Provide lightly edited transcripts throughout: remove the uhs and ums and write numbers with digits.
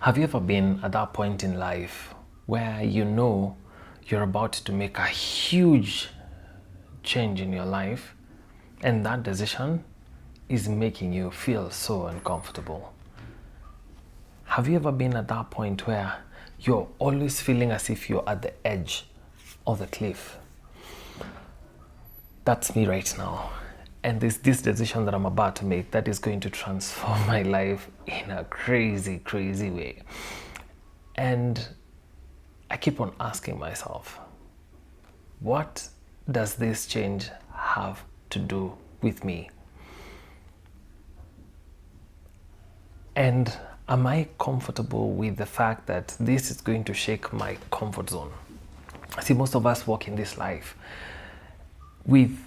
Have you ever been at that point in life where you know you're about to make a huge change in your life, and that decision is making you feel so uncomfortable? Have you ever been at that point where you're always feeling as if you're at the edge of the cliff? That's me right now. And this decision that I'm about to make that is going to transform my life in a crazy, crazy way. And I keep on asking myself, what does this change have to do with me? And am I comfortable with the fact that this is going to shake my comfort zone? See, most of us walk in this life with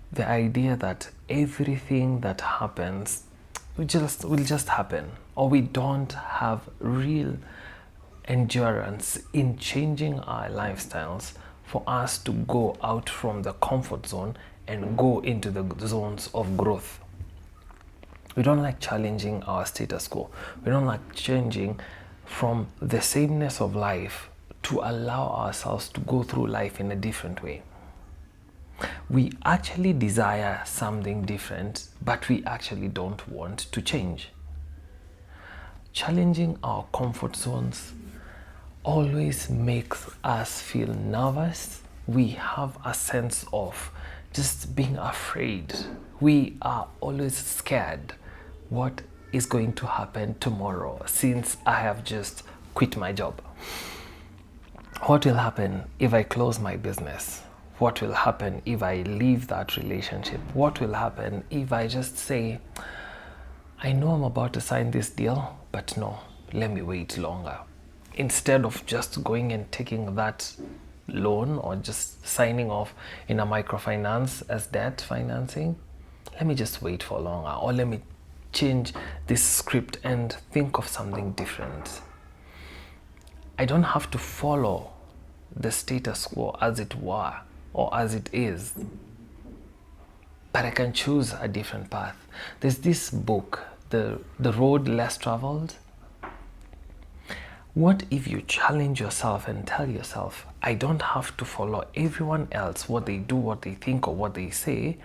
the idea that everything that happens will just happen, or we don't have real endurance in changing our lifestyles for us to go out from the comfort zone and go into the zones of growth. We don't like challenging our status quo. We don't like changing from the sameness of life to allow ourselves to go through life in a different way. We actually desire something different, but we actually don't want to change. Challenging our comfort zones always makes us feel nervous. We have a sense of just being afraid. We are always scared. What is going to happen tomorrow since I have just quit my job? What will happen if I close my business? What will happen if I leave that relationship? What will happen if I just say, I know I'm about to sign this deal, but no, let me wait longer. Instead of just going and taking that loan or just signing off in a microfinance as debt financing, let me just wait for longer, or let me change this script and think of something different. I don't have to follow the status quo as it were, or as it is, but I can choose a different path. There's this book, The Road Less Traveled. What if you challenge yourself and tell yourself, I don't have to follow everyone else, what they do, what they think, or what they say,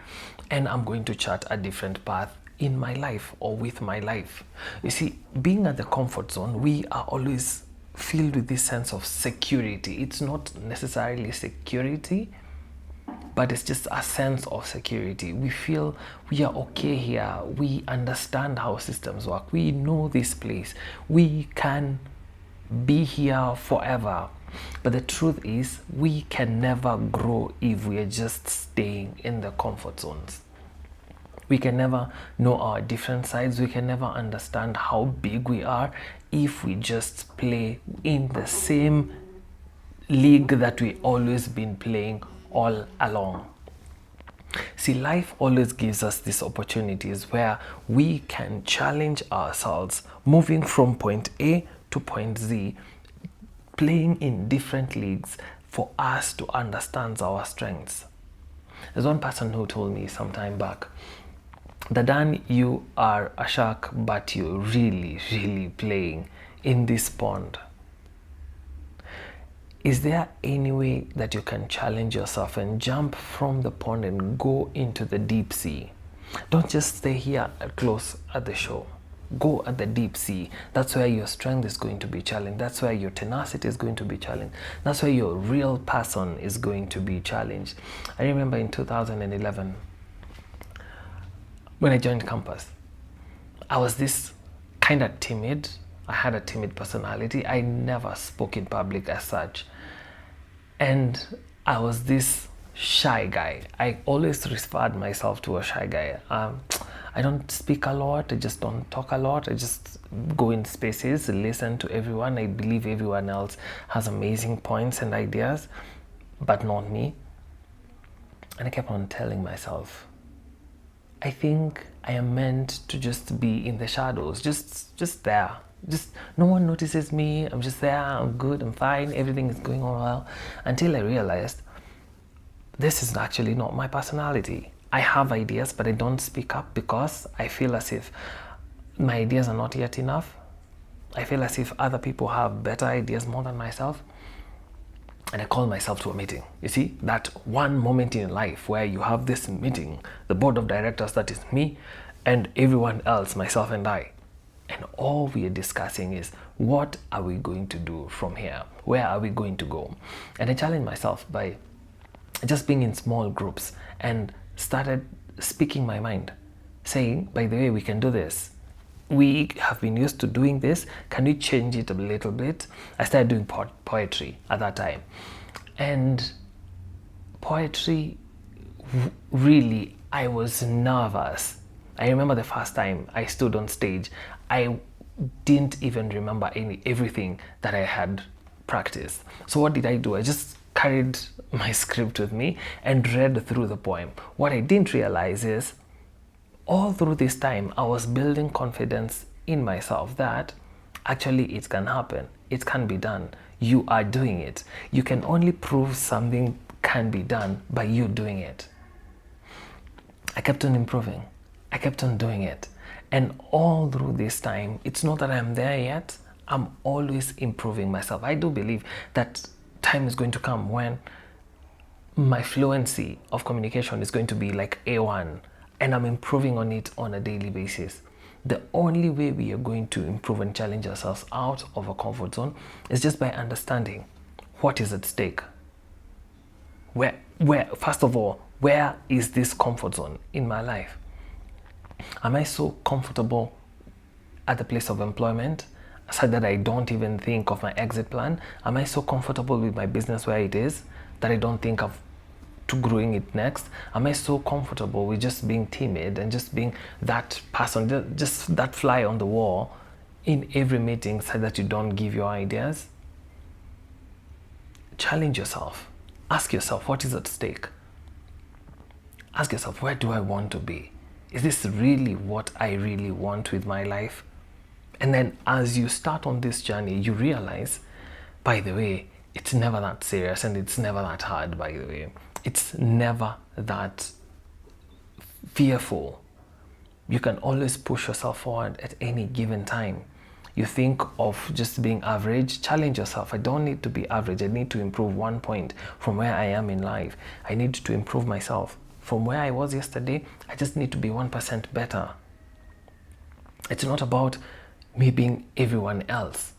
and I'm going to chart a different path in my life or with my life. You see, being at the comfort zone, we are always filled with this sense of security. It's not necessarily security, but it's just a sense of security. We feel we are okay here. We understand how systems work. We know this place. We can be here forever. But the truth is, we can never grow if we are just staying in the comfort zones. We can never know our different sides. We can never understand how big we are if we just play in the same league that we always been playing all along. See, life always gives us these opportunities where we can challenge ourselves, moving from point A to point Z, playing in different leagues for us to understand our strengths. There's one person who told me some time back that, Dan, you are a shark, but you're really, really playing in this pond. Is there any way that you can challenge yourself and jump from the pond and go into the deep sea? Don't just stay here close at the shore. Go at the deep sea. That's where your strength is going to be challenged. That's where your tenacity is going to be challenged. That's where your real person is going to be challenged. I remember in 2011, when I joined campus, I was this kind of timid. I had a timid personality. I never spoke in public as such. And I was this shy guy. I always referred myself to a shy guy. I don't speak a lot. I just don't talk a lot. I just go in spaces, listen to everyone. I believe everyone else has amazing points and ideas, but not me. And I kept on telling myself, I think I am meant to just be in the shadows, just there. Just no one notices me. I'm just there. I'm good. I'm fine. Everything is going on well. Until I realized this is actually not my personality. I have ideas, but I don't speak up because I feel as if my ideas are not yet enough. I feel as if other people have better ideas more than myself. And I call myself to a meeting. You see, that one moment in life where you have this meeting, the board of directors, that is me, and everyone else, myself and I. And all we are discussing is, what are we going to do from here? Where are we going to go? And I challenged myself by just being in small groups and started speaking my mind, saying, by the way, we can do this. We have been used to doing this. Can we change it a little bit? I started doing poetry at that time. And poetry, really, I was nervous. I remember the first time I stood on stage, I didn't even remember everything that I had practiced. So what did I do? I just carried my script with me and read through the poem. What I didn't realize is, all through this time, I was building confidence in myself that actually it can happen. It can be done. You are doing it. You can only prove something can be done by you doing it. I kept on improving. I kept on doing it. And all through this time, it's not that I'm there yet. I'm always improving myself. I do believe that time is going to come when my fluency of communication is going to be like A1. And I'm improving on it on a daily basis. The only way we are going to improve and challenge ourselves out of a comfort zone is just by understanding what is at stake. First of all, where is this comfort zone in my life? Am I so comfortable at the place of employment so that I don't even think of my exit plan? Am I so comfortable with my business where it is that I don't think of to growing it next? Am I so comfortable with just being timid and just being that person, just that fly on the wall in every meeting so that you don't give your ideas? Challenge yourself. Ask yourself, what is at stake? Ask yourself, where do I want to be? Is this really what I really want with my life? And then as you start on this journey, you realize, by the way, it's never that serious and it's never that hard, by the way. It's never that fearful. You can always push yourself forward at any given time. You think of just being average, challenge yourself. I don't need to be average. I need to improve 1 point from where I am in life. I need to improve myself. From where I was yesterday, I just need to be 1% better. It's not about me being everyone else.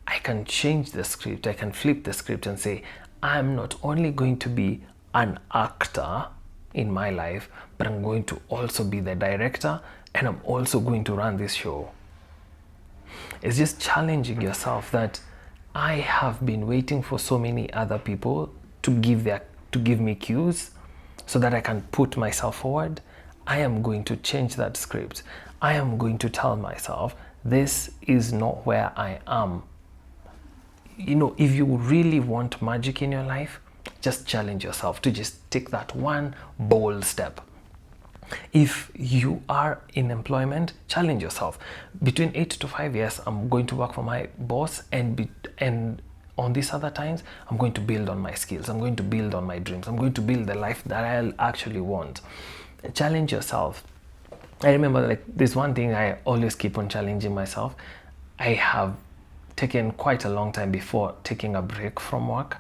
I can change the script. I can flip the script and say, I'm not only going to be an actor in my life, but I'm going to also be the director, and I'm also going to run this show. It's just challenging yourself that I have been waiting for so many other people to give me cues so that I can put myself forward. I am going to change that script. I am going to tell myself, this is not where I am. You know, if you really want magic in your life, just challenge yourself to just take that one bold step. If you are in employment, challenge yourself. Between 8 to 5 years, I'm going to work for my boss, and on these other times, I'm going to build on my skills. I'm going to build on my dreams. I'm going to build the life that I actually want. Challenge yourself. I remember, like, there's one thing I always keep on challenging myself. I have taken quite a long time before taking a break from work.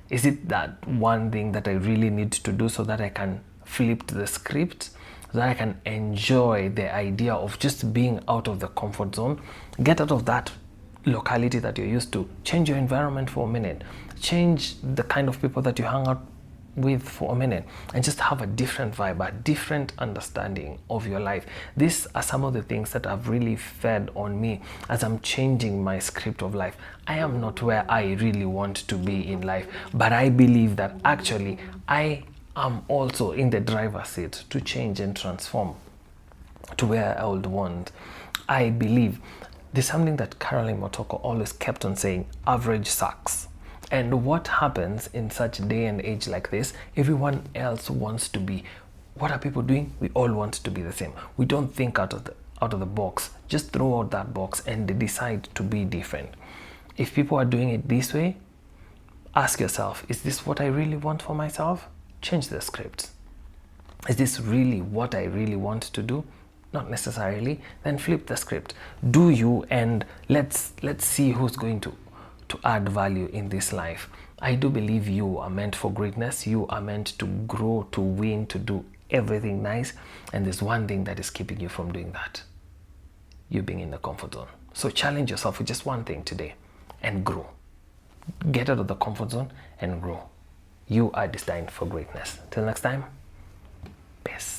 Is it that one thing that I really need to do so that I can flip the script, so that I can enjoy the idea of just being out of the comfort zone, get out of that locality that you're used to, change your environment for a minute, change the kind of people that you hang out with for a minute, and just have a different vibe, a different understanding of your life. These are some of the things that have really fed on me as I'm changing my script of life. I am not where I really want to be in life, but I believe that actually I am also in the driver's seat to change and transform to where I would want. I believe there's something that Caroline Motoko always kept on saying: average sucks. And what happens in such a day and age like this, everyone else wants to be. What are people doing? We all want to be the same. We don't think out of the box. Just throw out that box and they decide to be different. If people are doing it this way, ask yourself, is this what I really want for myself? Change the script. Is this really what I really want to do? Not necessarily. Then flip the script. Do you, and let's see who's going to add value in this life. I do believe you are meant for greatness. You are meant to grow, to win, to do everything nice. And there's one thing that is keeping you from doing that. You being in the comfort zone. So challenge yourself with just one thing today and grow. Get out of the comfort zone and grow. You are destined for greatness. Till next time, peace.